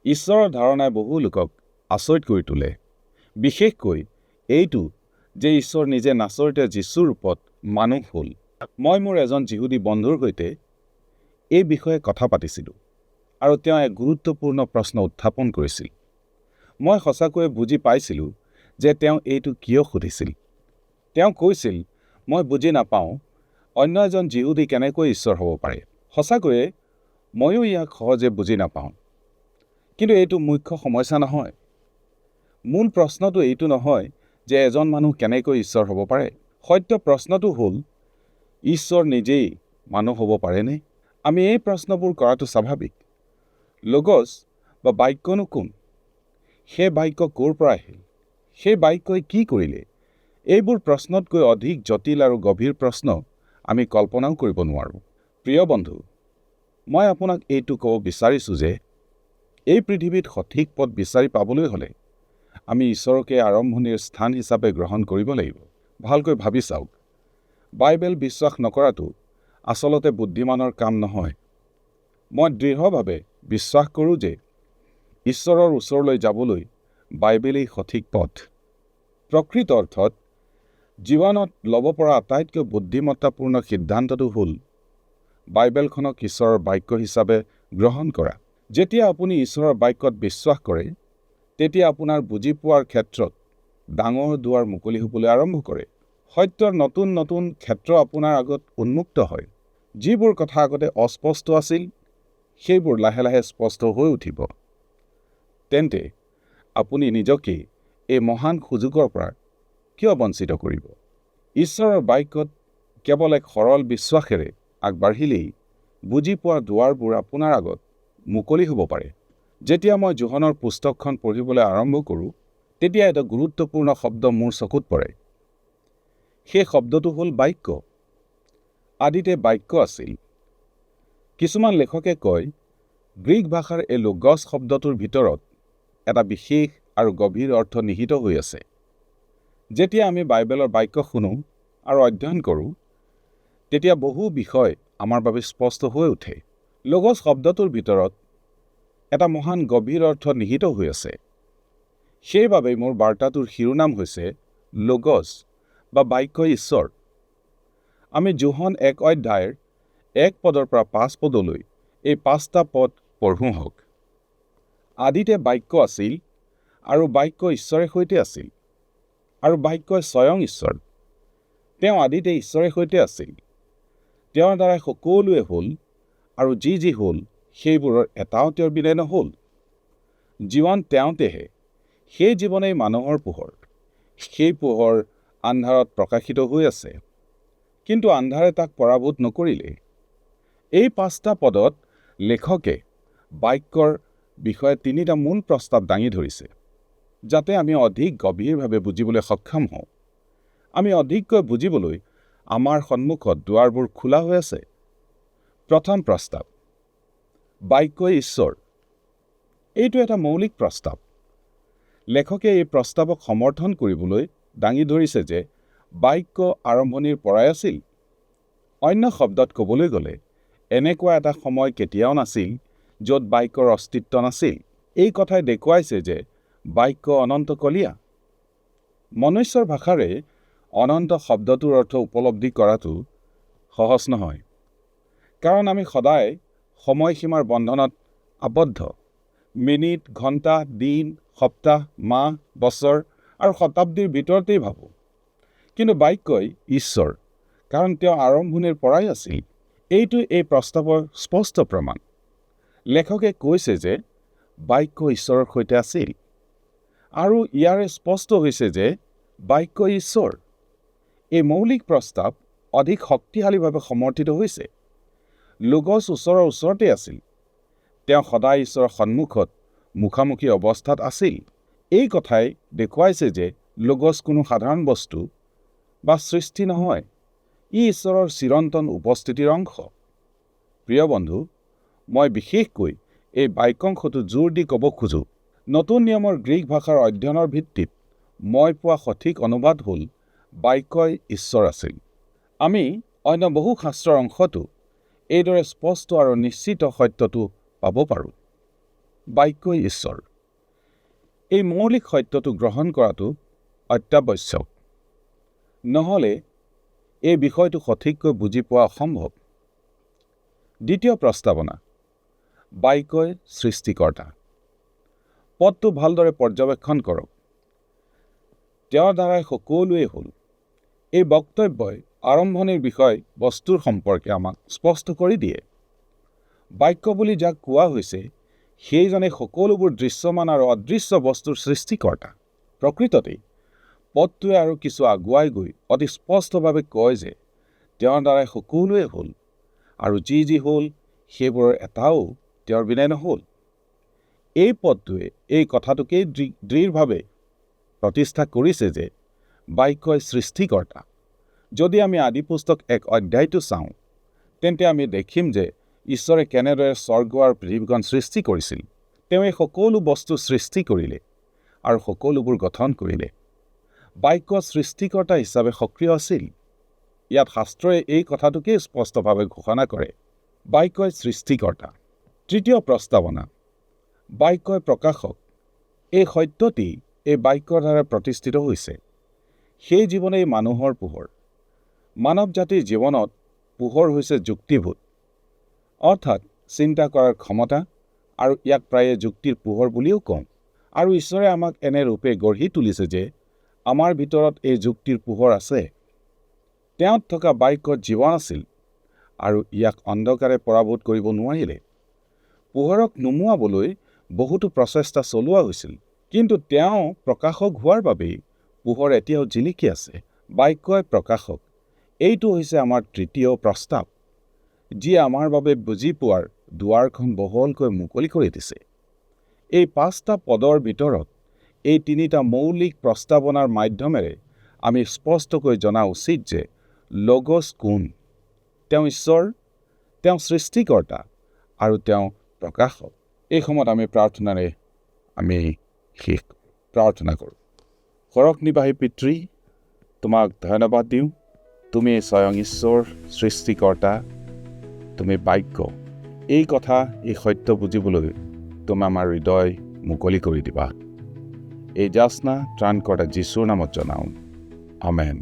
ঈশ্বৰৰ ধাৰণাই বহু লোকক আচৰিত কৰি তোলে, বিশেষকৈ এইটো যে ঈশ্বৰ নিজে নাচৰতে যীশুৰ ৰূপত মানুহ হ'ল। মই মোৰ এজন যিহুদী বন্ধুৰ সৈতে এই বিষয়ে কথা পাতিছিলোঁ আৰু তেওঁ এক গুৰুত্বপূৰ্ণ প্ৰশ্ন উত্থাপন কৰিছিল। মই সঁচাকৈয়ে বুজি পাইছিলোঁ যে তেওঁ এইটো কিয় সুধিছিল। তেওঁ কৈছিল, মই বুজি নাপাওঁ অন্য এজন যিহুদী কেনেকৈ ঈশ্বৰ হ'ব পাৰে। সঁচাকৈয়ে ময়ো ইয়াক সহজে বুজি নাপাওঁ। কিন্তু এইটো মুখ্য সমস্যা নহয়। মূল প্ৰশ্নটো এইটো নহয় যে এজন মানুহ কেনেকৈ ঈশ্বৰ হ'ব পাৰে। সত্য প্ৰশ্নটো হ'ল, ঈশ্বৰ নিজেই মানুহ হ'ব পাৰেনে? আমি এই প্ৰশ্নবোৰ কৰাটো স্বাভাৱিক। লগছ বা বাক্যনো কোন? সেই বাক্য ক'ৰ পৰা আহিল? সেই বাক্যই কি কৰিলে? এইবোৰ প্ৰশ্নতকৈ অধিক জটিল আৰু গভীৰ প্ৰশ্ন আমি কল্পনাও কৰিব নোৱাৰোঁ। প্ৰিয় বন্ধু, মই আপোনাক এইটো ক'ব বিচাৰিছোঁ যে এই পৃথিৱীত সঠিক পথ বিচাৰি পাবলৈ হ'লে আমি ঈশ্বৰকে আৰম্ভণিৰ স্থান হিচাপে গ্ৰহণ কৰিব লাগিব। ভালকৈ ভাবি চাওক, বাইবেল বিশ্বাস নকৰাটো আচলতে বুদ্ধিমানৰ কাম নহয়। মই দৃঢ়ভাৱে বিশ্বাস কৰোঁ যে ঈশ্বৰৰ ওচৰলৈ যাবলৈ বাইবেলেই সঠিক পথ। প্ৰকৃত অৰ্থত জীৱনত ল'ব পৰা আটাইতকৈ বুদ্ধিমত্তাপূৰ্ণ সিদ্ধান্তটো হ'ল বাইবেলখনক ঈশ্বৰৰ বাক্য হিচাপে গ্ৰহণ কৰা। যেতিয়া আপুনি ঈশ্বৰৰ বাক্যত বিশ্বাস কৰে, তেতিয়া আপোনাৰ বুজি পোৱাৰ ক্ষেত্ৰত ডাঙৰ দুৱাৰ মুকলি হ'বলৈ আৰম্ভ কৰে। সত্যৰ নতুন নতুন ক্ষেত্ৰ আপোনাৰ আগত উন্মুক্ত হয়। যিবোৰ কথা আগতে অস্পষ্ট আছিল, সেইবোৰ লাহে লাহে স্পষ্ট হৈ উঠিব। তেন্তে আপুনি নিজকে এই মহান সুযোগৰ পৰা কিয় বঞ্চিত কৰিব? ঈশ্বৰৰ বাক্যত কেৱল এক সৰল বিশ্বাসেৰে আগবাঢ়িলেই বুজি পোৱাৰ দুৱাৰবোৰ আপোনাৰ আগত মুকলি হ'ব পাৰে। যেতিয়া মই যোহনৰ পুস্তকখন পঢ়িবলৈ আৰম্ভ কৰোঁ, তেতিয়া এটা গুৰুত্বপূৰ্ণ শব্দ মোৰ চকুত পৰে। সেই শব্দটো হ'ল বাক্য। আদিতে বাক্য আছিল। কিছুমান লেখকে কয়, গ্ৰীক ভাষাৰ এই লোগছ শব্দটোৰ ভিতৰত এটা বিশেষ আৰু গভীৰ অৰ্থ নিহিত হৈ আছে। যেতিয়া আমি বাইবেলৰ বাক্য শুনো আৰু অধ্যয়ন কৰোঁ, তেতিয়া বহু বিষয় আমাৰ বাবে স্পষ্ট হৈ উঠে। লোগছ শব্দটোৰ ভিতৰত এটা মহান গভীৰ অৰ্থ নিহিত হৈ আছে। সেইবাবেই মোৰ বাৰ্তাটোৰ শিৰোনাম হৈছে লোগছ বা বাক্য ঈশ্বৰ। আমি যোহন 1 অধ্যায়ৰ 1 পদৰ পৰা 5 পদলৈ এই 5টা পদ পঢ়োঁ হওক। আদিতে বাক্য আছিল আৰু বাক্য ঈশ্বৰৰ সৈতে আছিল আৰু বাক্যই স্বয়ং ঈশ্বৰ। তেওঁ আদিতে ঈশ্বৰৰ সৈতে আছিল। তেওঁৰ দ্বাৰাই সকলোৱে হ'ল আৰু যি হ'ল সেইবোৰৰ এটাও তেওঁৰ বিনে নহ'ল। জীৱন তেওঁতেহে। সেই জীৱনেই মানুহৰ পোহৰ। সেই পোহৰ আন্ধাৰত প্ৰকাশিত হৈ আছে, কিন্তু আন্ধাৰে তাক পৰাভূত নকৰিলে। এই 5টা পদত লেখকে বাক্যৰ বিষয়ে 3টা মূল প্ৰস্তাৱ দাঙি ধৰিছে, যাতে আমি অধিক গভীৰভাৱে বুজিবলৈ সক্ষম হওঁ। আমি অধিককৈ বুজিবলৈ আমাৰ সন্মুখত দুৱাৰবোৰ খোলা হৈ আছে। প্ৰথম প্ৰস্তাৱ, বাক্যই ঈশ্বৰ। এইটো এটা মৌলিক প্ৰস্তাৱ। লেখকে এই প্ৰস্তাৱক সমৰ্থন কৰিবলৈ দাঙি ধৰিছে যে বাক্য আৰম্ভণিৰ পৰাই আছিল। অন্য শব্দত ক'বলৈ গ'লে, এনেকুৱা এটা সময় কেতিয়াও নাছিল য'ত বাক্যৰ অস্তিত্ব নাছিল। এই কথাই দেখুৱাইছে যে বাক্য অনন্তকলীয়া। মনুষ্যৰ ভাষাৰে অনন্ত শব্দটোৰ অৰ্থ উপলব্ধি কৰাটো সহজ নহয়, কাৰণ আমি সদায় সময়সীমাৰ বন্ধনত আবদ্ধ। মিনিট, ঘণ্টা, দিন, সপ্তাহ, মাহ, বছৰ আৰু শতাব্দীৰ ভিতৰতেই ভাবোঁ। কিন্তু বাক্যই ঈশ্বৰ, কাৰণ তেওঁ আৰম্ভণিৰ পৰাই আছিল। এইটো এই প্ৰস্তাৱৰ স্পষ্ট প্ৰমাণ। লেখকে কৈছে যে বাক্য ঈশ্বৰৰ সৈতে আছিল আৰু ইয়াৰে স্পষ্ট হৈছে যে বাক্য ঈশ্বৰ। এই মৌলিক প্ৰস্তাৱ অধিক শক্তিশালীভাৱে সমৰ্থিত হৈছে। লোগছ ঈশ্বৰৰ ওচৰতে আছিল। তেওঁ সদায় ঈশ্বৰৰ সন্মুখত মুখামুখি অৱস্থাত আছিল। এই কথাই দেখুৱাইছে যে লোগছ কোনো সাধাৰণ বস্তু বা সৃষ্টি নহয়। ই ঈশ্বৰৰ চিৰন্তন উপস্থিতিৰ অংশ। প্ৰিয় বন্ধু, মই বিশেষকৈ এই বাক্যাংশটো জোৰ দি ক'ব খোজোঁ। নতুন নিয়মৰ গ্ৰীক ভাষাৰ অধ্যয়নৰ ভিত্তিত মই পোৱা সঠিক অনুবাদ হ'ল বাক্যই ঈশ্বৰ আছিল। আমি অন্য বহু শাস্ত্ৰৰ অংশতো এইদৰে স্পষ্ট আৰু নিশ্চিত সত্যটো পাব পাৰোঁ। বাক্যই ঈশ্বৰ। এই মৌলিক সত্যটো গ্ৰহণ কৰাটো অত্যাৱশ্যক। নহ'লে এই বিষয়টো সঠিককৈ বুজি পোৱা অসম্ভৱ। দ্বিতীয় প্ৰস্তাৱনা, বাক্যই সৃষ্টিকৰ্তা। পদটো ভালদৰে পৰ্যবেক্ষণ কৰক। তেওঁৰ দ্বাৰাই সকলোৱেই হ'ল। এই বক্তব্যই আৰম্ভণিৰ বিষয় বস্তুৰ সম্পৰ্কে আমাক স্পষ্ট কৰি দিয়ে। বাক্য বুলি যাক কোৱা হৈছে সেইজনে সকলোবোৰ দৃশ্যমান আৰু অদৃশ্য বস্তুৰ সৃষ্টিকৰ্তা। প্ৰকৃততে পদটোৱে আৰু কিছু আগুৱাই গৈ অতি স্পষ্টভাৱে কয় যে তেওঁৰ দ্বাৰাই সকলোৱেই হ'ল আৰু যি হ'ল সেইবোৰৰ এটাও তেওঁৰ বিনে নহ'ল। এই পদটোৱে এই কথাটোকেই দৃঢ়ভাৱে প্ৰতিষ্ঠা কৰিছে যে বাক্যই সৃষ্টিকৰ্তা। যদি আমি আদিপুস্তক 1 অধ্যায়টো চাওঁ তেন্তে আমি দেখিম যে ঈশ্বৰে কেনেদৰে স্বৰ্গ আৰু পৃথিৱীখন সৃষ্টি কৰিছিল। তেওঁ এই সকলো বস্তু সৃষ্টি কৰিলে আৰু সকলোবোৰ গঠন কৰিলে। বাক্য সৃষ্টিকৰ্তা হিচাপে সক্ৰিয় আছিল। ইয়াত শাস্ত্ৰই এই কথাটোকেই স্পষ্টভাৱে ঘোষণা কৰে, বাক্যই সৃষ্টিকৰ্তা। তৃতীয় প্ৰস্তাৱনা, বাক্যই প্ৰকাশক। এই সত্যটি এই বাক্যৰ দ্বাৰা প্ৰতিষ্ঠিত হৈছে। সেই জীৱনেই মানুহৰ পোহৰ। মানৱ জাতিৰ জীৱনত পোহৰ হৈছে যুক্তিবোধ, অৰ্থাৎ চিন্তা কৰাৰ ক্ষমতা, আৰু ইয়াক প্ৰায়ে যুক্তিৰ পোহৰ বুলিও কওঁ। আৰু ঈশ্বৰে আমাক এনে ৰূপে গঢ়ি তুলিছে যে আমাৰ ভিতৰত এই যুক্তিৰ পোহৰ আছে। তেওঁত থকা বাক্যত জীৱন আছিল আৰু ইয়াক অন্ধকাৰে পৰাভূত কৰিব নোৱাৰিলে। পোহৰক নুমুৱাবলৈ বহুতো প্ৰচেষ্টা চলোৱা হৈছিল, কিন্তু তেওঁ প্ৰকাশক হোৱাৰ বাবেই পোহৰ এতিয়াও জিলিকি আছে। বাক্যই প্ৰকাশক। এইটো হৈছে আমাৰ তৃতীয় প্ৰস্তাৱ, যিয়ে আমাৰ বাবে বুজি পোৱাৰ দুৱাৰখন বহলকৈ মুকলি কৰি দিছে। এই 5টা পদৰ ভিতৰত এই 3টা মৌলিক প্ৰস্তাৱনাৰ মাধ্যমেৰে আমি স্পষ্টকৈ জনা উচিত যে লগছ কোন। তেওঁ ঈশ্বৰ, তেওঁ সৃষ্টিকৰ্তা আৰু তেওঁ প্ৰকাশক। এই সময়ত আমি প্ৰাৰ্থনাৰে শেষ প্ৰাৰ্থনা কৰোঁ। সৰগ নিবাসী পিতৃ, তোমাক ধন্যবাদ দিওঁ। তুমি স্বয়ং ঈশ্বৰ, সৃষ্টিকৰ্তা, তুমি বাক্য। এই কথা, এই সত্য বুজিবলৈ তুমি আমাৰ হৃদয় মুকলি কৰি দিবা। এই যাচনা ত্ৰাণকৰ্তা যীশুৰ নামত জনাওঁ, আমেন।